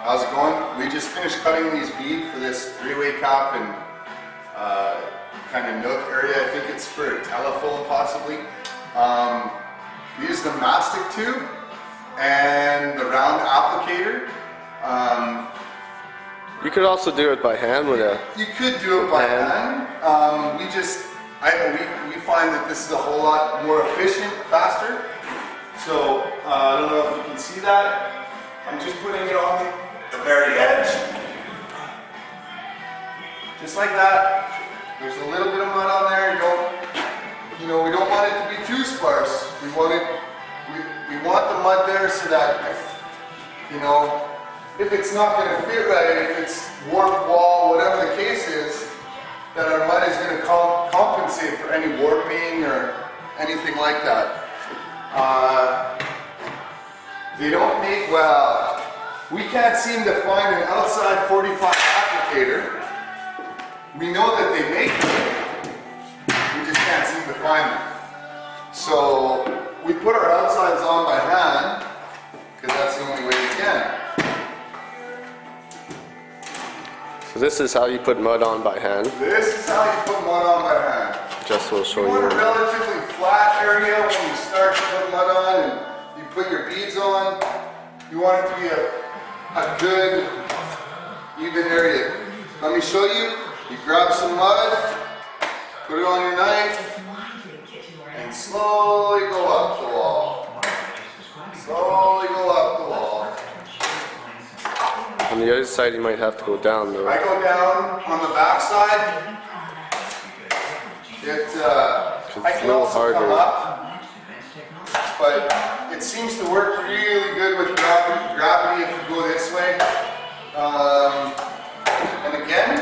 How's it going? We just finished cutting these bead for this three-way cap and kind of nook area. I think it's for a telephone possibly. We used the mastic tube and the round applicator. You could also do it by hand with a... You could do it by hand. We find that this is a whole lot more efficient, faster. So I don't know if you can see that. I'm just putting it on the very edge. Just like that. There's a little bit of mud on there. We don't want it to be too sparse. We want the mud there so that if it's not going to fit right, if it's warped wall, whatever the case is, that our mud is going to compensate for any warping or anything like that. They don't make, well, we can't seem to find an outside 45 applicator. We know that they make them, we just can't seem to find them. So we put our outsides on by hand, because that's the only way we can. So this is how you put mud on by hand. This is how you put mud on by hand. Just will show you. You want a relatively flat area when you start to put mud on and you put your beads on. You want it to be a good, even area. Let me show you. You grab some mud, put it on your knife, and slowly go up the wall. Slowly go up the wall. On the other side, you might have to go down though. I go down on the back side. I can also come up, but it seems to work really good with gravity if you go this way. And again,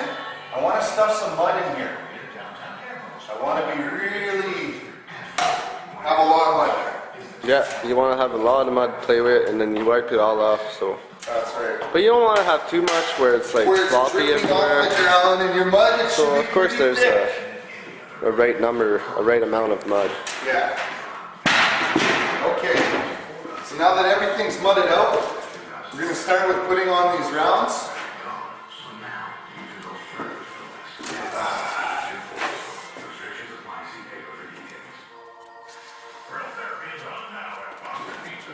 I want to stuff some mud in here. I want to have a lot of mud there. Yeah, you want to have a lot of mud to play with, and then you wipe it all off. So. That's right. But you don't want to have too much where it's like sloppy everywhere. Off the ground and your mud. So of course there's a right amount of mud. Yeah. Okay. So now that everything's mudded out, we're going to start with putting on these rounds.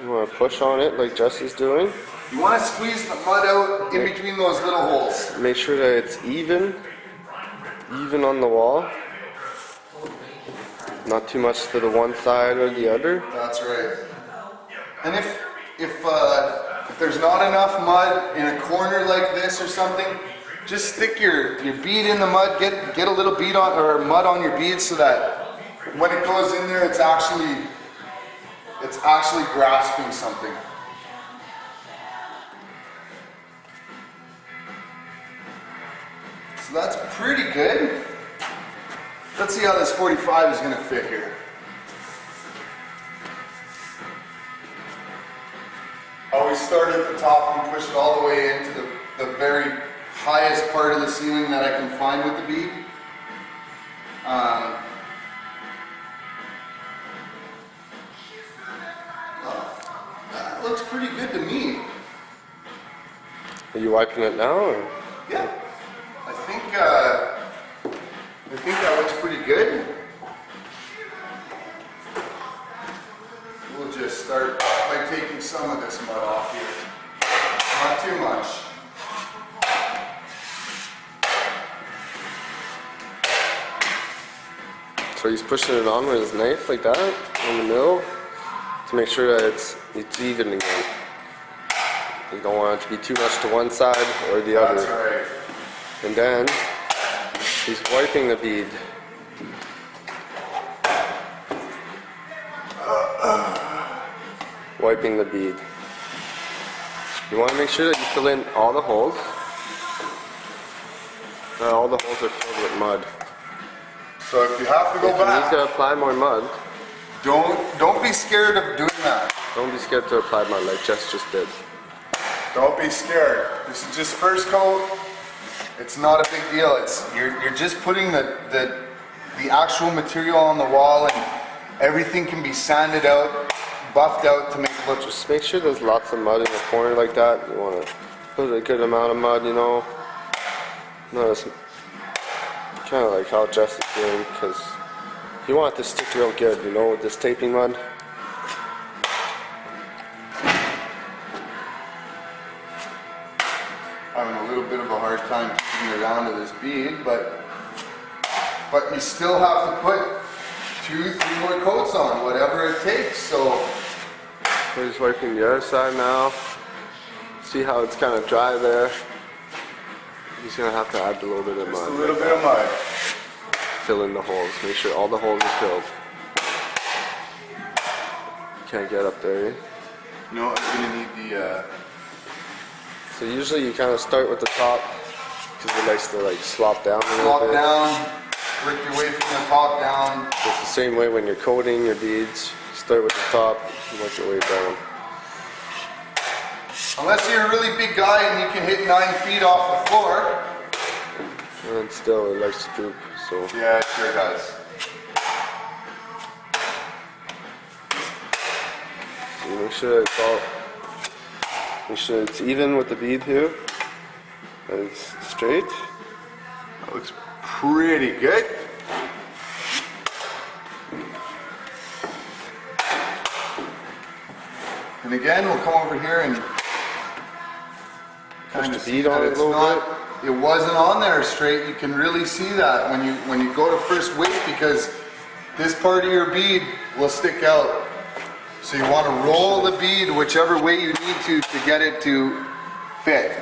You want to push on it like Jesse's doing. You want to squeeze the mud out in between those little holes. Make sure that it's even on the wall. Not too much to the one side or the other. That's right. And if there's not enough mud in a corner like this or something, just stick your bead in the mud. Get a little bead on or mud on your bead so that when it goes in there, it's actually grasping something. So that's pretty good. Let's see how this 45 is going to fit here. Always start at the top and push it all the way into the very highest part of the ceiling that I can find with the bead. That looks pretty good to me. Are you wiping it now? Or? Yeah. I think that looks pretty good. We'll just start by taking some of this mud off here. Not too much. So he's pushing it on with his knife like that in the middle to make sure that it's even again. You don't want it to be too much to one side or the other. That's right. And then he's wiping the bead. Wiping the bead. You want to make sure that you fill in all the holes. All the holes are filled with mud. So if you have to go If you back, need to apply more mud, don't be scared of doing that. don't be scared to apply mud like Jess just did. Don't be scared. This is just first coat. It's not a big deal. You're just putting the actual material on the wall, and everything can be sanded out, buffed out to make it look. Just make sure there's lots of mud in the corner like that. You want to Put a good amount of mud, you know. Notice kind of like how Jess is doing, because you want it to stick real good, you know, with this taping mud. Having a little bit of a hard time keeping it onto this bead, but you still have to put 2-3 more coats on, whatever it takes. So We're just wiping the other side now. See how it's kind of dry there. He's gonna have to add a little bit of just mud. a little bit of mud. Fill in the holes. Make sure all the holes are filled. Can't get up there. Eh? No, I'm gonna need the. So usually you kind of start with the top because it likes to like slop down a little Slop bit. down, work your way from the top down. It's the same way when you're coating your beads. Start with the top and work your way down. Unless you're a really big guy and you can hit 9 feet off the floor. And still it likes to droop, so. Yeah, it sure does. So make sure it's all, make sure it's even with the bead here. That it's straight. That looks pretty good. And again, we'll come over here and kind of the bead on it a little bit. It wasn't on there straight. You can really see that when you go to first weight, because this part of your bead will stick out. So you want to roll the bead whichever way you need to get it to fit.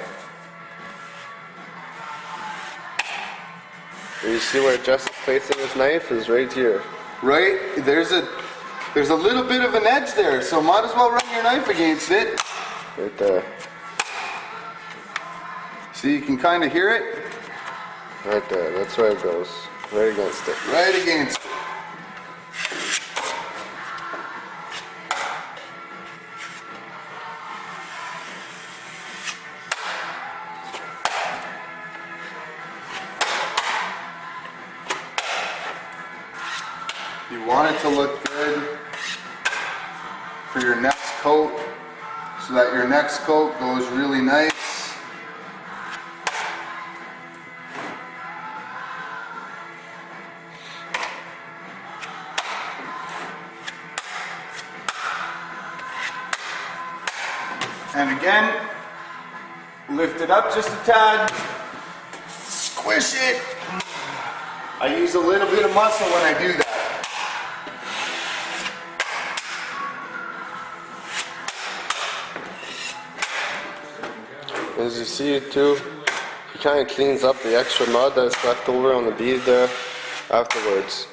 You see where Jess is placing his knife is right here. Right? There's a little bit of an edge there, so might as well run your knife against it. Right there. So you can kind of hear it. Right there. That's where it goes. Right against it. Right against it. You want it to look good for your next coat, so that your next coat goes really nice. And again, lift it up just a tad, squish it. I use a little bit of muscle when I do that. As you see it too, he kind of cleans up the extra mud that's left over on the bead there afterwards.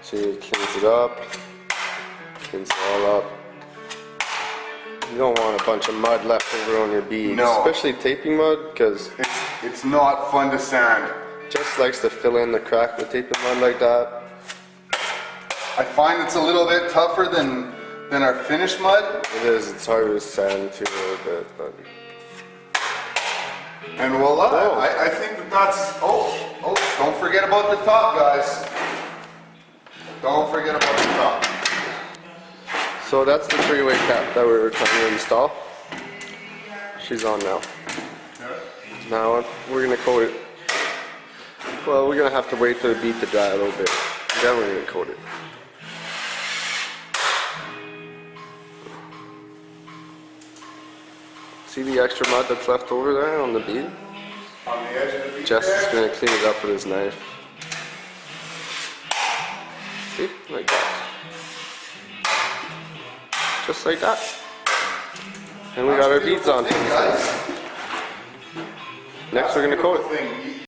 See, he cleans it up, cleans it all up. You don't want a bunch of mud left over on your beads, No. especially taping mud, because It's not fun to sand. just likes to fill in the crack with taping mud like that. I find it's a little bit tougher than our finished mud. It is, it's hard to sand too a little bit, but And voila, Oh. I think that's, don't forget about the top, guys. Don't forget about the top. so that's the three-way cap that we were trying to install. She's on now. Now we're gonna coat it. Well, we're gonna have to wait for the bead to dry a little bit. Then we're gonna coat it. See the extra mud that's left over there on the bead? On the edge of the bead Jess is there. gonna clean it up with his knife. See? Like that. Just like that. And we got our beads on. Guys. Next we're gonna coat it. Thing.